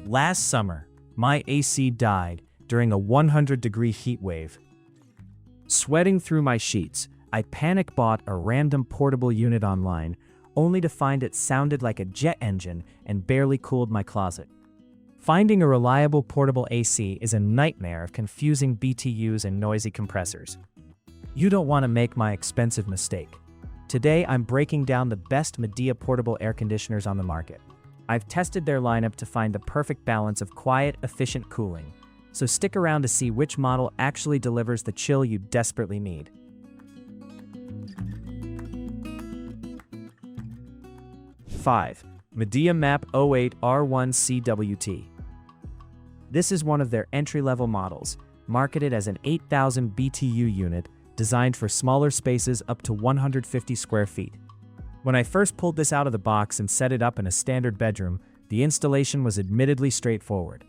Last summer, my AC died during a 100-degree heat wave. Sweating through my sheets, I panic bought a random portable unit online, only to find it sounded like a jet engine and barely cooled my closet. Finding a reliable portable AC is a nightmare of confusing BTUs and noisy compressors. You don't want to make my expensive mistake. Today, I'm breaking down the best Midea portable air conditioners on the market. I've tested their lineup to find the perfect balance of quiet, efficient cooling. So stick around to see which model actually delivers the chill you desperately need. Five, Midea MAP08R1CWT. This is one of their entry-level models, marketed as an 8,000 BTU unit designed for smaller spaces up to 150 square feet. When I first pulled this out of the box and set it up in a standard bedroom, the installation was admittedly straightforward.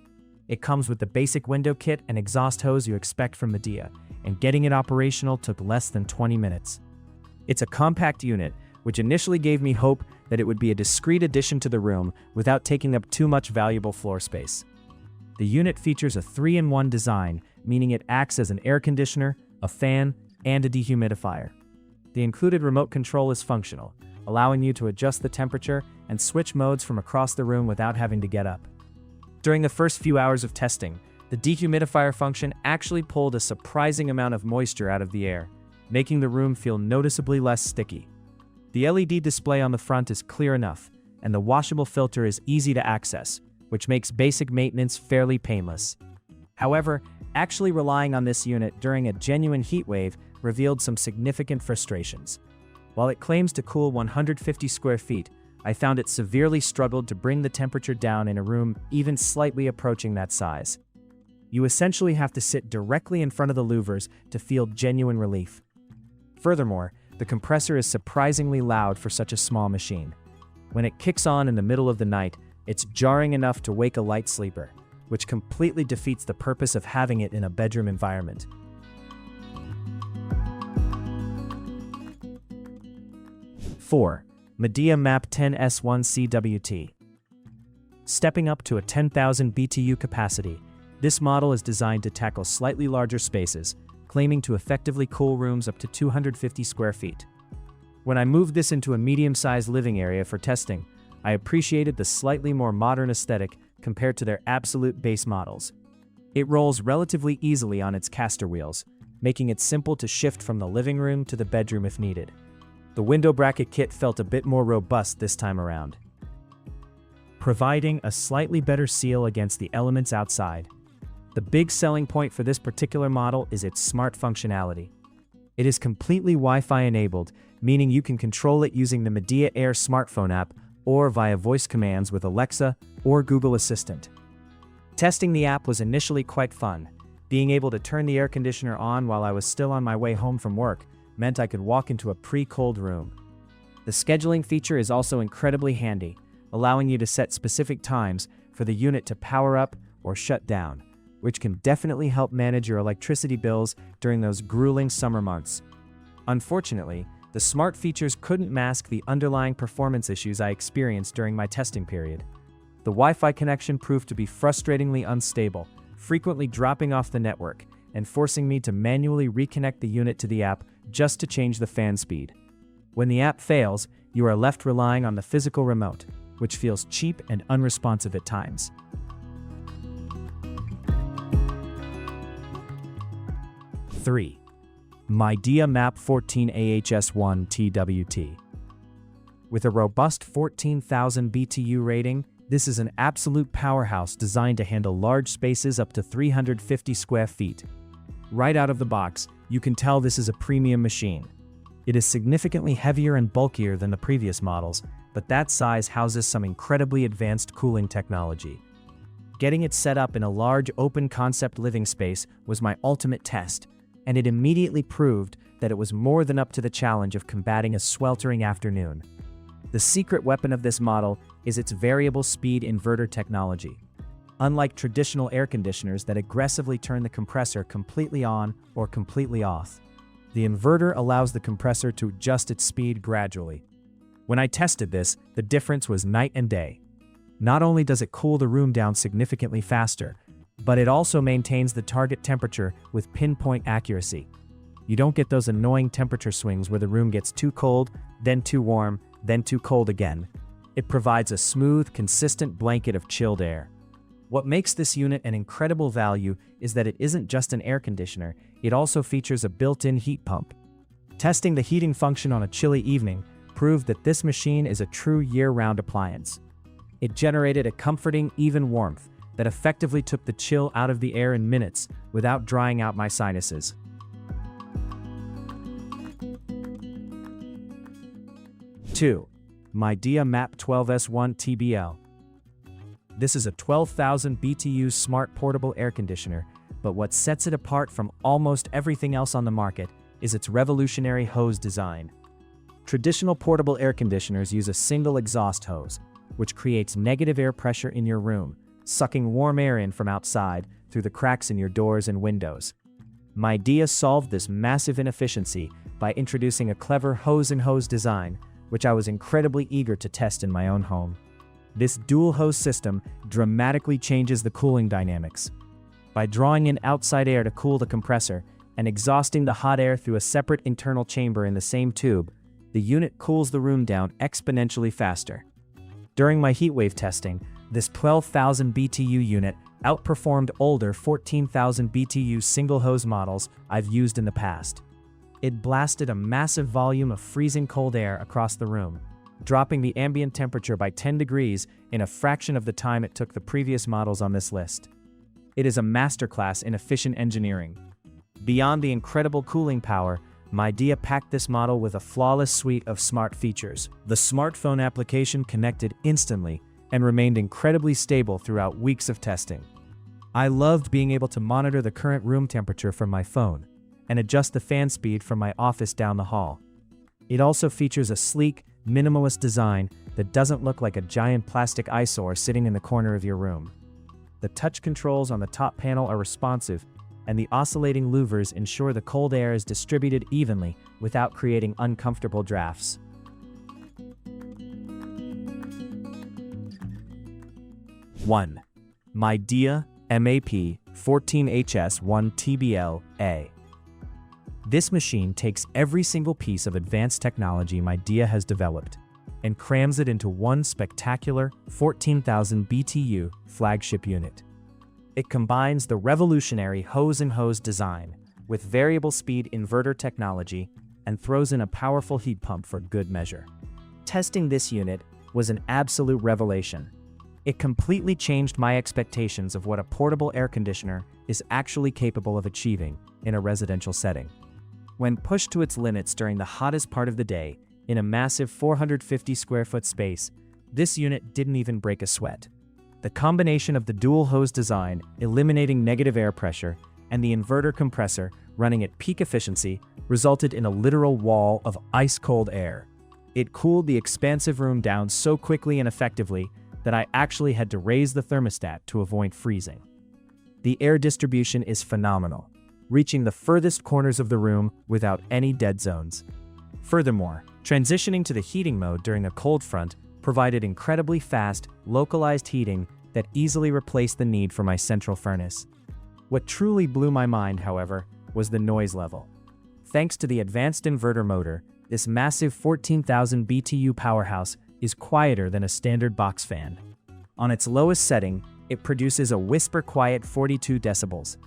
It comes with the basic window kit and exhaust hose you expect from Midea, and getting it operational took less than 20 minutes. It's a compact unit, which initially gave me hope that it would be a discreet addition to the room without taking up too much valuable floor space. The unit features a 3-in-1 design, meaning it acts as an air conditioner, a fan, and a dehumidifier. The included remote control is functional, allowing you to adjust the temperature and switch modes from across the room without having to get up. During the first few hours of testing, the dehumidifier function actually pulled a surprising amount of moisture out of the air, making the room feel noticeably less sticky. The LED display on the front is clear enough, and the washable filter is easy to access, which makes basic maintenance fairly painless. However, actually relying on this unit during a genuine heat wave revealed some significant frustrations. While it claims to cool 150 square feet, I found it severely struggled to bring the temperature down in a room even slightly approaching that size. You essentially have to sit directly in front of the louvers to feel genuine relief. Furthermore, the compressor is surprisingly loud for such a small machine. When it kicks on in the middle of the night, it's jarring enough to wake a light sleeper, which completely defeats the purpose of having it in a bedroom environment. Four, Midea MAP10S1CWT. Stepping up to a 10,000 BTU capacity, this model is designed to tackle slightly larger spaces, claiming to effectively cool rooms up to 250 square feet. When I moved this into a medium-sized living area for testing, I appreciated the slightly more modern aesthetic compared to their absolute base models. It rolls relatively easily on its caster wheels, making it simple to shift from the living room to the bedroom if needed. The window bracket kit felt a bit more robust this time around, providing a slightly better seal against the elements outside. The big selling point for this particular model is its smart functionality. It is completely Wi-Fi enabled, meaning you can control it using the Midea Air smartphone app or via voice commands with Alexa or Google Assistant. Testing the app was initially quite fun. Being able to turn the air conditioner on while I was still on my way home from work meant I could walk into a pre-cooled room. The scheduling feature is also incredibly handy, allowing you to set specific times for the unit to power up or shut down, which can definitely help manage your electricity bills during those grueling summer months. Unfortunately, the smart features couldn't mask the underlying performance issues I experienced during my testing period. The Wi-Fi connection proved to be frustratingly unstable, frequently dropping off the network and forcing me to manually reconnect the unit to the app just to change the fan speed. When the app fails, you are left relying on the physical remote, which feels cheap and unresponsive at times. Three, MIDEA MAP14AHS1TWT. With a robust 14,000 BTU rating, this is an absolute powerhouse designed to handle large spaces up to 350 square feet. Right out of the box, you can tell this is a premium machine. It is significantly heavier and bulkier than the previous models, but that size houses some incredibly advanced cooling technology. Getting it set up in a large open-concept living space was my ultimate test, and it immediately proved that it was more than up to the challenge of combating a sweltering afternoon. The secret weapon of this model is its variable speed inverter technology. Unlike traditional air conditioners that aggressively turn the compressor completely on or completely off, the inverter allows the compressor to adjust its speed gradually. When I tested this, the difference was night and day. Not only does it cool the room down significantly faster, but it also maintains the target temperature with pinpoint accuracy. You don't get those annoying temperature swings where the room gets too cold, then too warm, then too cold again. It provides a smooth, consistent blanket of chilled air. What makes this unit an incredible value is that it isn't just an air conditioner, it also features a built-in heat pump. Testing the heating function on a chilly evening proved that this machine is a true year-round appliance. It generated a comforting, even warmth that effectively took the chill out of the air in minutes without drying out my sinuses. Two, MIDEA MAP12S1TBL. This is a 12,000 BTU smart portable air conditioner, but what sets it apart from almost everything else on the market is its revolutionary hose design. Traditional portable air conditioners use a single exhaust hose, which creates negative air pressure in your room, sucking warm air in from outside through the cracks in your doors and windows. MIDEA solved this massive inefficiency by introducing a clever hose-in-hose design, which I was incredibly eager to test in my own home. This dual hose system dramatically changes the cooling dynamics. By drawing in outside air to cool the compressor and exhausting the hot air through a separate internal chamber in the same tube, the unit cools the room down exponentially faster. During my heatwave testing, this 12,000 BTU unit outperformed older 14,000 BTU single-hose models I've used in the past. It blasted a massive volume of freezing cold air across the room, dropping the ambient temperature by 10 degrees in a fraction of the time it took the previous models on this list. It is a masterclass in efficient engineering. Beyond the incredible cooling power, MIDEA packed this model with a flawless suite of smart features. The smartphone application connected instantly and remained incredibly stable throughout weeks of testing. I loved being able to monitor the current room temperature from my phone and adjust the fan speed from my office down the hall. It also features a sleek, minimalist design that doesn't look like a giant plastic eyesore sitting in the corner of your room. The touch controls on the top panel are responsive, and the oscillating louvers ensure the cold air is distributed evenly without creating uncomfortable drafts. One, MIDEA MAP14HS1TBL-A. This machine takes every single piece of advanced technology MIDEA has developed and crams it into one spectacular 14,000 BTU flagship unit. It combines the revolutionary hose-in-hose design with variable speed inverter technology and throws in a powerful heat pump for good measure. Testing this unit was an absolute revelation. It completely changed my expectations of what a portable air conditioner is actually capable of achieving in a residential setting. When pushed to its limits during the hottest part of the day, in a massive 450 square foot space, this unit didn't even break a sweat. The combination of the dual hose design, eliminating negative air pressure, and the inverter compressor running at peak efficiency resulted in a literal wall of ice-cold air. It cooled the expansive room down so quickly and effectively that I actually had to raise the thermostat to avoid freezing. The air distribution is phenomenal, reaching the furthest corners of the room without any dead zones. Furthermore, transitioning to the heating mode during a cold front provided incredibly fast, localized heating that easily replaced the need for my central furnace. What truly blew my mind, however, was the noise level. Thanks to the advanced inverter motor, this massive 14,000 BTU powerhouse is quieter than a standard box fan. On its lowest setting, it produces a whisper-quiet 42 decibels.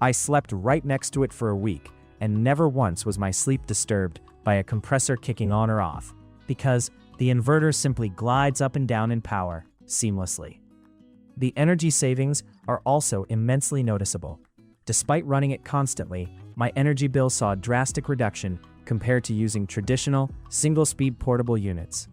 I slept right next to it for a week, and never once was my sleep disturbed by a compressor kicking on or off, because the inverter simply glides up and down in power seamlessly. The energy savings are also immensely noticeable. Despite running it constantly, my energy bill saw a drastic reduction compared to using traditional, single-speed portable units.